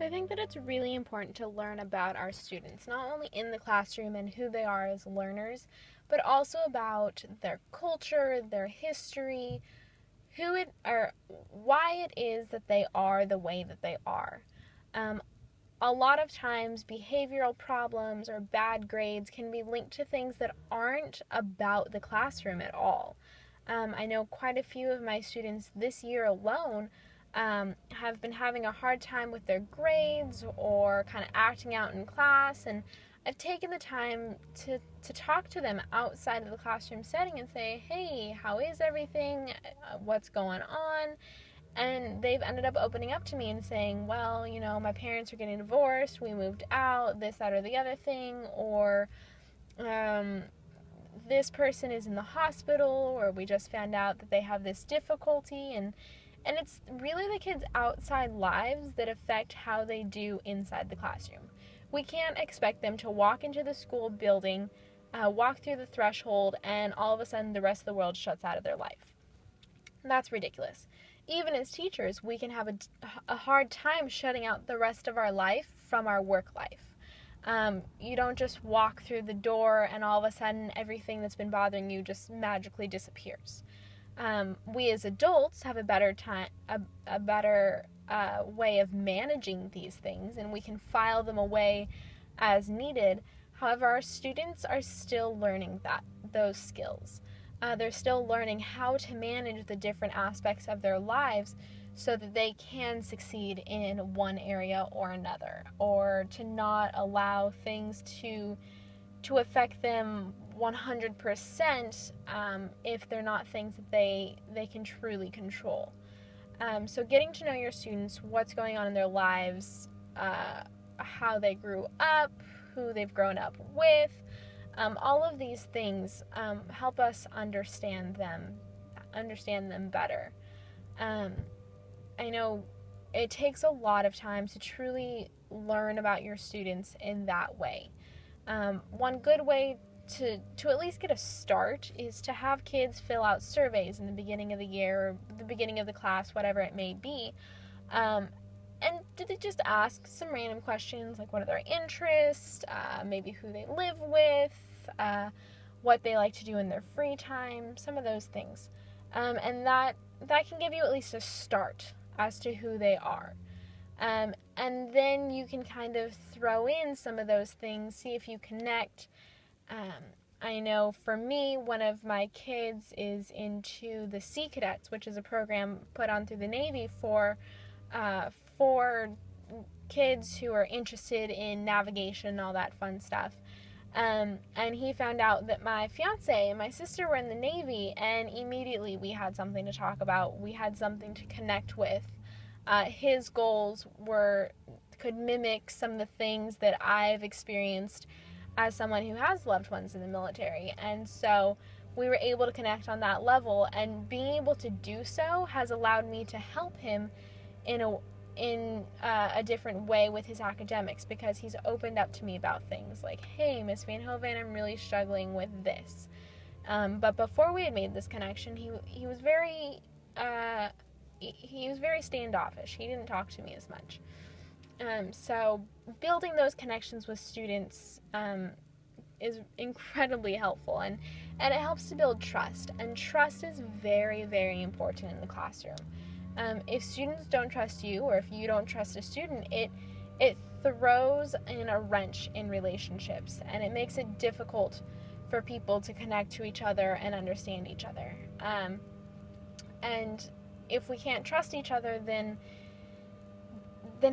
So I think that it's really important to learn about our students, not only in the classroom and who they are as learners, but also about their culture, their history, who it or why it is that they are the way that they are. Um, a lot of times, behavioral problems or bad grades can be linked to things that aren't about the classroom at all. I know quite a few of my students this year alone have been having a hard time with their grades or kind of acting out in class, and I've taken the time to talk to them outside of the classroom setting and say, hey, how is everything? What's going on? And they've ended up opening up to me and saying, well, my parents are getting divorced, we moved out, this, that, or the other thing, or um, this person is in the hospital, or we just found out that they have this difficulty. And it's really the kids' outside lives that affect how they do inside the classroom. We can't expect them to walk into the school building, walk through the threshold, and all of a sudden the rest of the world shuts out of their life. That's ridiculous. Even as teachers, we can have a hard time shutting out the rest of our life from our work life. You don't just walk through the door and all of a sudden everything that's been bothering you just magically disappears. We as adults have a better time, a better way of managing these things, and we can file them away as needed. However, our students are still learning those skills. They're still learning how to manage the different aspects of their lives so that they can succeed in one area or another, or to not allow things to affect them 100% if they're not things that they can truly control. So getting to know your students, what's going on in their lives, how they grew up, who they've grown up with, all of these things help us understand them better. I know it takes a lot of time to truly learn about your students in that way. One good way to at least get a start is to have kids fill out surveys in the beginning of the year or the beginning of the class, whatever it may be. And did they just ask some random questions like what are their interests, maybe who they live with, what they like to do in their free time, some of those things. And that can give you at least a start as to who they are. And then you can kind of throw in some of those things, see if you connect. I know for me, one of my kids is into the Sea Cadets, which is a program put on through the Navy for kids who are interested in navigation and all that fun stuff. And he found out that my fiance and my sister were in the Navy, and immediately we had something to talk about. We had something to connect with. His goals could mimic some of the things that I've experienced as someone who has loved ones in the military. And so we were able to connect on that level, and being able to do so has allowed me to help him in a different way with his academics, because he's opened up to me about things like, hey, Miss Van Hoven, I'm really struggling with this. But before we had made this connection, he was very standoffish. He didn't talk to me as much. So building those connections with students is incredibly helpful, and it helps to build trust. And trust is very, very important in the classroom. If students don't trust you, or if you don't trust a student, it throws in a wrench in relationships, and it makes it difficult for people to connect to each other and understand each other. And if we can't trust each other, then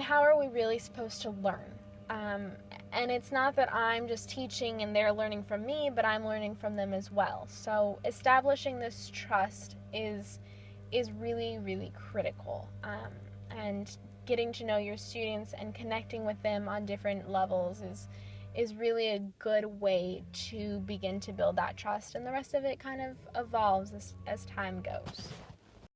how are we really supposed to learn? And it's not that I'm just teaching and they're learning from me, but I'm learning from them as well. So establishing this trust is really, really critical. And getting to know your students and connecting with them on different levels is really a good way to begin to build that trust, and the rest of it kind of evolves as time goes.